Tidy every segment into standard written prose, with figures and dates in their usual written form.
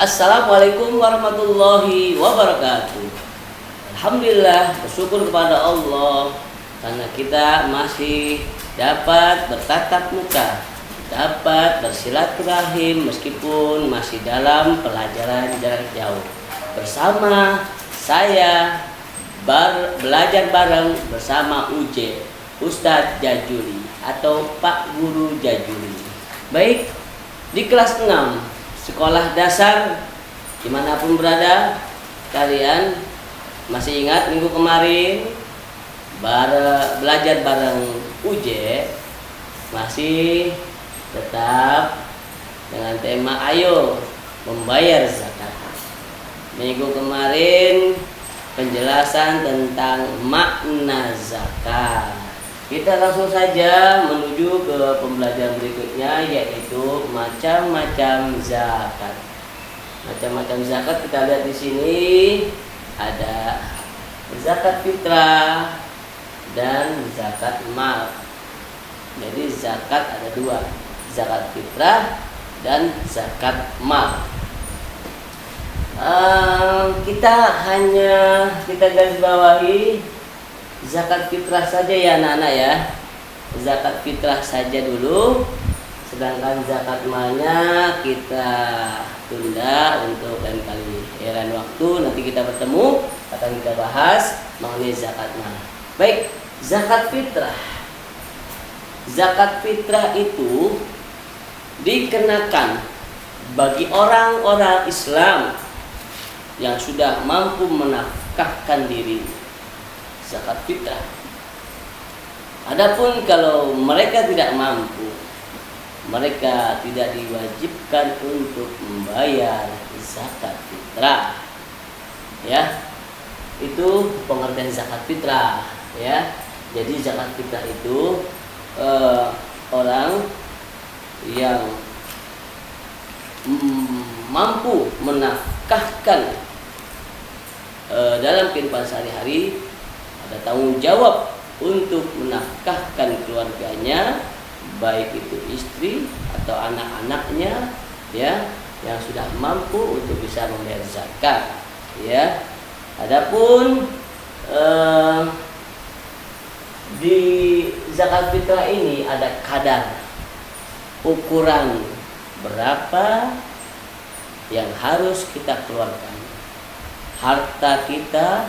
Assalamualaikum warahmatullahi wabarakatuh. Alhamdulillah, bersyukur kepada Allah karena kita masih dapat bertatap muka, dapat bersilaturahim meskipun masih dalam pelajaran jarak jauh. Bersama saya belajar bareng bersama UJ, Ustadz Jajuli atau Pak Guru Jajuli. Baik, di kelas 6 sekolah dasar dimanapun berada, kalian masih ingat minggu kemarin belajar bareng UJ masih tetap dengan tema ayo membayar zakat. Minggu kemarin penjelasan tentang makna zakat. Kita langsung saja menuju ke pembelajaran berikutnya, yaitu macam-macam zakat. Macam-macam zakat kita lihat di sini ada zakat fitrah dan zakat mal. Jadi zakat ada dua, zakat fitrah dan zakat mal. Kita garis bawahi zakat fitrah saja ya anak-anak ya. Zakat fitrah saja dulu. Sedangkan zakat malnya kita tunda untuk lain kali. Lain waktu nanti kita bertemu akan kita bahas mengenai zakat mal. Baik, zakat fitrah. Zakat fitrah itu dikenakan bagi orang-orang Islam yang sudah mampu menafkahkan diri. Zakat fitrah. Adapun kalau mereka tidak mampu, mereka tidak diwajibkan untuk membayar zakat fitrah. Ya, itu pengertian zakat fitrah. Ya, jadi zakat fitrah itu orang yang mampu menafkahkan dalam kehidupan sehari-hari, ada tanggung jawab untuk menafkahkan keluarganya, baik itu istri atau anak-anaknya, ya, yang sudah mampu untuk bisa membayar zakat, ya. Adapun di zakat fitrah ini ada kadar ukuran berapa yang harus kita keluarkan, harta kita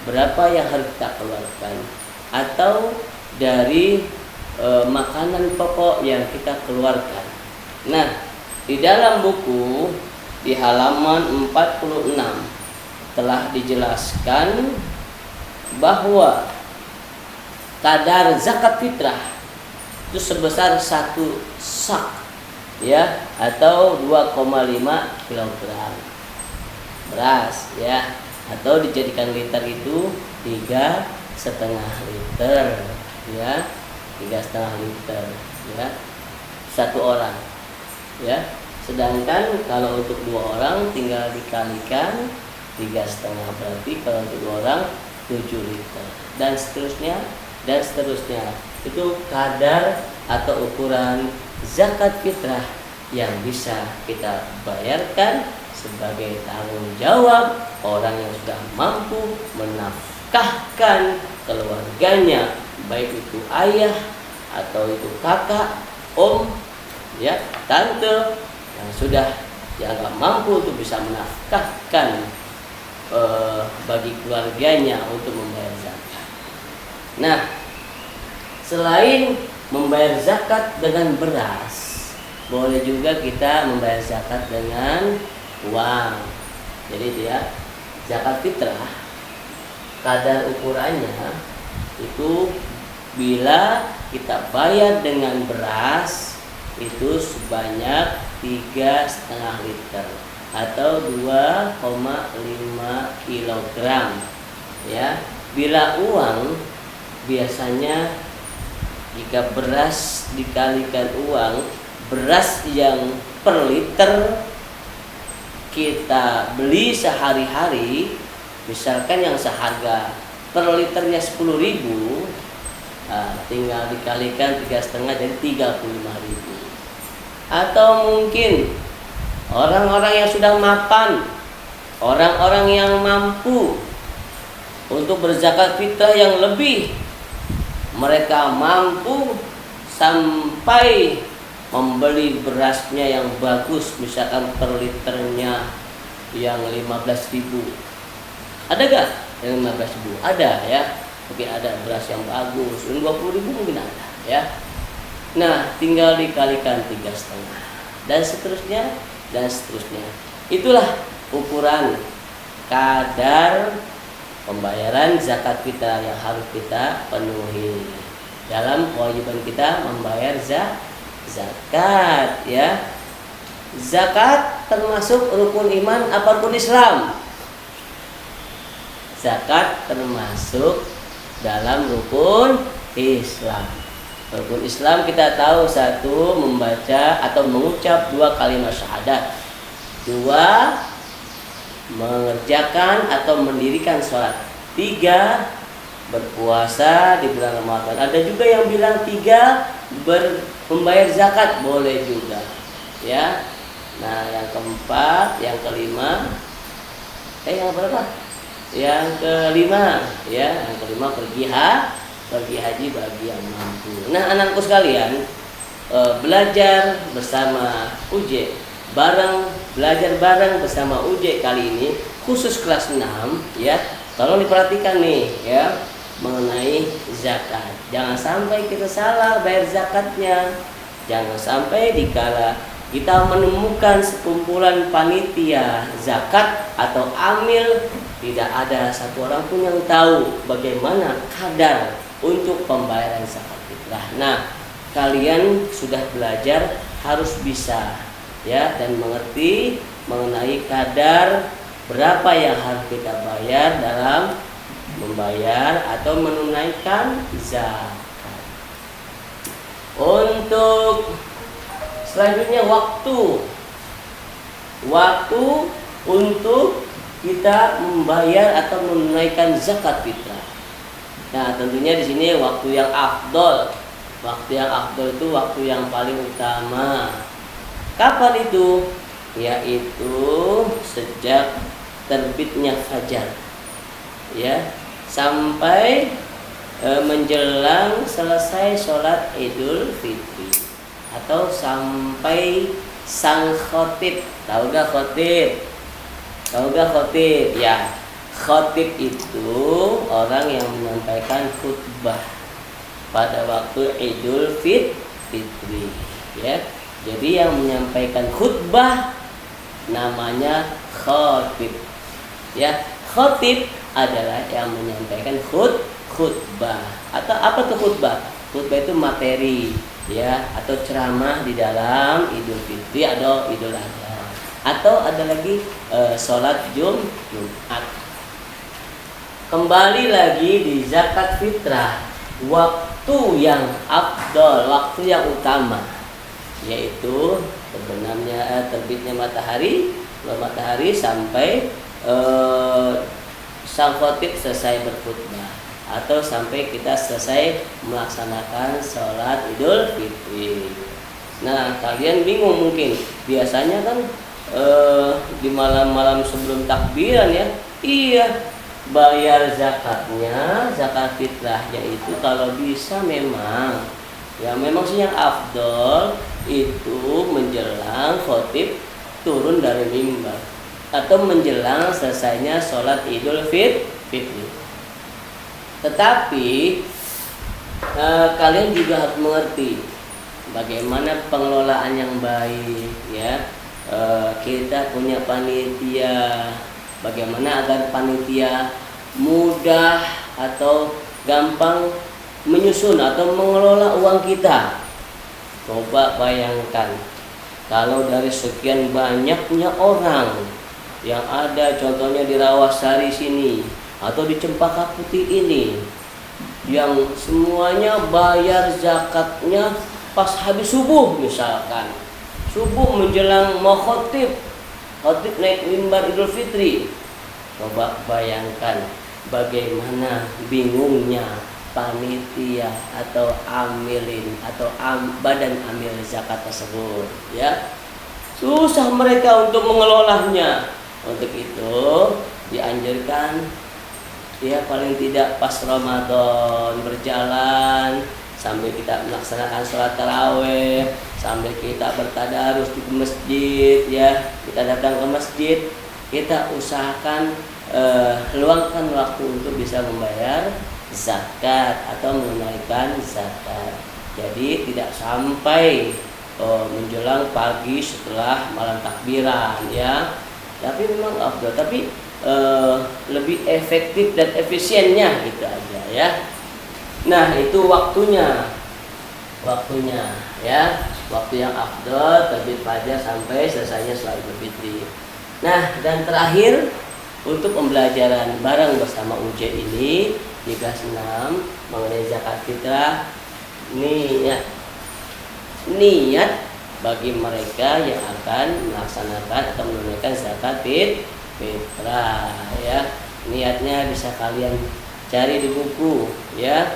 berapa yang harus kita keluarkan, atau dari makanan pokok yang kita keluarkan. Nah, di dalam buku di halaman 46 telah dijelaskan bahwa kadar zakat fitrah itu sebesar 1 sak, ya, atau 2,5 kg beras, ya, atau dijadikan liter itu 3,5 liter, ya, 3,5 liter, ya, satu orang, ya. Sedangkan kalau untuk 2 orang tinggal dikalikan 3,5, berarti kalau untuk 2 orang 7 liter, dan seterusnya dan seterusnya. Itu kadar atau ukuran zakat fitrah yang bisa kita bayarkan sebagai tanggung jawab orang yang sudah mampu menafkahkan keluarganya, baik itu ayah atau itu kakak, om, ya, tante, yang sudah nggak mampu untuk bisa menafkahkan bagi keluarganya untuk membayar zakat. Nah, selain membayar zakat dengan beras, boleh juga kita membayar zakat dengan uang. Jadi dia zakat fitrah kadar ukurannya itu bila kita bayar dengan beras itu sebanyak 3,5 liter atau 2,5 kg, ya. Bila uang biasanya jika beras dikalikan uang, beras yang per liter kita beli sehari-hari, misalkan yang seharga per liternya 10.000, tinggal dikalikan 3,5 jadi 35.000. Atau mungkin orang-orang yang sudah mapan, orang-orang yang mampu untuk berzakat fitrah yang lebih. Mereka mampu sampai membeli berasnya yang bagus, misalkan per liternya yang 15.000. Ada gak yang 15.000? Ada ya. Mungkin ada beras yang bagus, 20.000 mungkin ada ya. Nah, tinggal dikalikan 3,5 dan seterusnya dan seterusnya. Itulah ukuran kadar pembayaran zakat kita yang harus kita penuhi dalam kewajiban kita membayar zakat ya. Zakat termasuk rukun iman apa rukun Islam? Zakat termasuk dalam rukun Islam. Rukun Islam kita tahu, satu, membaca atau mengucap 2 kalimat syahadat, 2, mengerjakan atau mendirikan sholat, 3, berpuasa di bulan Ramadan. Ada juga yang bilang 3, membayar zakat, boleh juga ya. Nah, yang keempat, yang kelima, yang berapa? Yang kelima ya, yang kelima pergi haji bagi yang mampu. Nah, anakku sekalian, belajar bersama UJ belajar bareng bersama UJ kali ini khusus kelas 6 ya. Tolong diperhatikan nih ya mengenai zakat. Jangan sampai kita salah bayar zakatnya. Jangan sampai dikala kita menemukan sekumpulan panitia zakat atau amil, tidak ada satu orang pun yang tahu bagaimana kadar untuk pembayaran zakat fitrah. Nah, kalian sudah belajar harus bisa ya dan mengerti mengenai kadar berapa yang harus kita bayar dalam membayar atau menunaikan zakat. Untuk selanjutnya waktu untuk kita membayar atau menunaikan zakat fitrah. Nah, tentunya di sini waktu yang afdol. Waktu yang afdol itu waktu yang paling utama. Kapan itu? Yaitu sejak terbitnya fajar. Ya, sampai menjelang selesai sholat Idul Fitri atau sampai sang khotib. Tahu gak khotib? Ya, khotib itu orang yang menyampaikan khutbah pada waktu Idul Fitri ya. Jadi yang menyampaikan khutbah namanya khotib ya. Khotib adalah yang menyampaikan khutbah. Atau apa tuh khutbah? Khutbah itu materi ya, atau ceramah di dalam Idul Fitri atau Idul Adha. Atau ada lagi sholat Jumat. Kembali lagi di zakat fitrah, waktu yang afdol, waktu yang utama, yaitu terbitnya matahari sampai sang khotib selesai berkhutbah atau sampai kita selesai melaksanakan sholat Idul Fitri. Nah, kalian bingung mungkin, biasanya kan di malam-malam sebelum takbiran ya, iya bayar zakatnya, zakat fitrahnya itu kalau bisa memang sih yang afdol itu menjelang khotib turun dari mimbar atau menjelang selesainya sholat Idul Fitri. Tetapi kalian juga harus mengerti bagaimana pengelolaan yang baik ya. Kita punya panitia, bagaimana agar panitia mudah atau gampang menyusun atau mengelola uang kita. Coba bayangkan kalau dari sekian banyaknya orang yang ada, contohnya di Rawasari sini atau di Cempaka Putih ini, yang semuanya bayar zakatnya pas habis subuh, misalkan subuh menjelang mau khotib naik mimbar Idul Fitri. Coba bayangkan bagaimana bingungnya panitia atau amilin atau badan amil zakat tersebut ya. susah mereka untuk mengelolanya. Untuk itu dianjurkan ya paling tidak pas Ramadan berjalan, sambil kita melaksanakan sholat taraweh, sambil kita bertadarus di masjid ya, kita datang ke masjid, kita usahakan luangkan waktu untuk bisa membayar zakat atau menunaikan zakat. Jadi tidak sampai menjelang pagi setelah malam takbiran ya, tapi memang afdal, tapi lebih efektif dan efisiennya gitu aja ya. Nah itu waktunya ya, waktu yang afdal terbit fajar sampai selesainya sholat Idul Fitri. Nah dan terakhir untuk pembelajaran bareng bersama UJ ini di kelas 6 mengenai zakat fitrah, niat bagi mereka yang akan melaksanakan atau menunaikan zakat fitrah ya. Niatnya bisa kalian cari di buku ya,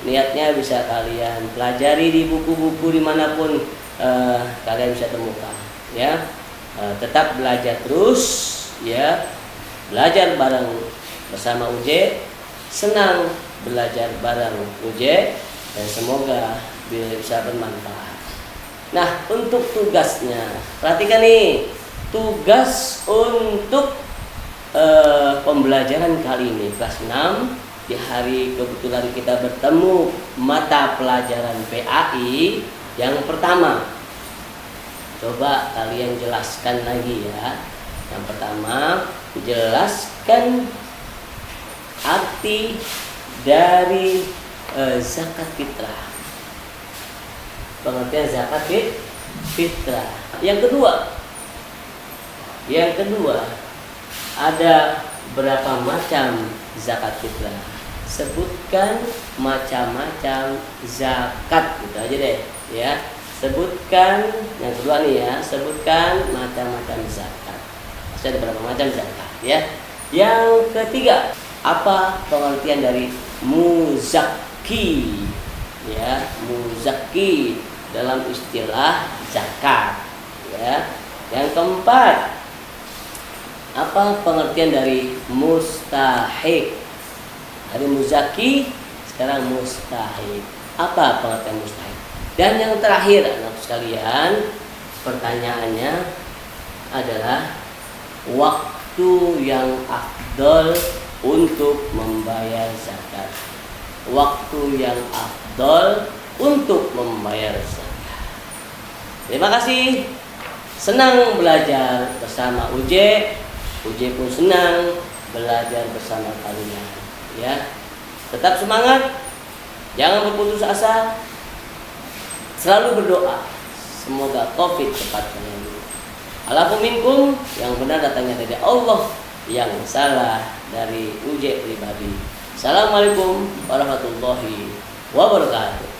niatnya bisa kalian pelajari di buku-buku dimanapun kalian bisa temukan ya. Tetap belajar terus ya, belajar bareng bersama UJ, senang belajar bareng UJ, dan semoga bisa bermanfaat. Nah untuk tugasnya, perhatikan nih, tugas untuk pembelajaran kali ini kelas 6 di hari kebetulan kita bertemu mata pelajaran PAI yang pertama. Coba kalian jelaskan lagi ya. Yang pertama, jelaskan arti dari zakat fitrah. Pengertian zakat fitrah. Yang kedua, ada berapa macam zakat fitrah? Sebutkan macam-macam zakat, gitu aja deh ya. Sebutkan yang kedua nih ya, sebutkan macam-macam zakat. Pasti ada berapa macam zakat ya. Yang ketiga, apa pengertian dari muzakki ya, muzakki dalam istilah zakat ya. Yang keempat, apa pengertian dari mustahik? Dari muzaki sekarang mustahik. Apa pengertian mustahik? Dan yang terakhir anak sekalian, pertanyaannya adalah waktu yang afdol untuk membayar zakat. Waktu yang afdol untuk membayar zakat. Terima kasih. Senang belajar bersama UJ. UJ pun senang belajar bersama kalian ya. Tetap semangat, jangan berputus asa, selalu berdoa semoga COVID cepat berlalu. Alafu minkum, yang benar datangnya dari Allah, yang salah dari UJ pribadi. Assalamualaikum warahmatullahi wabarakatuh.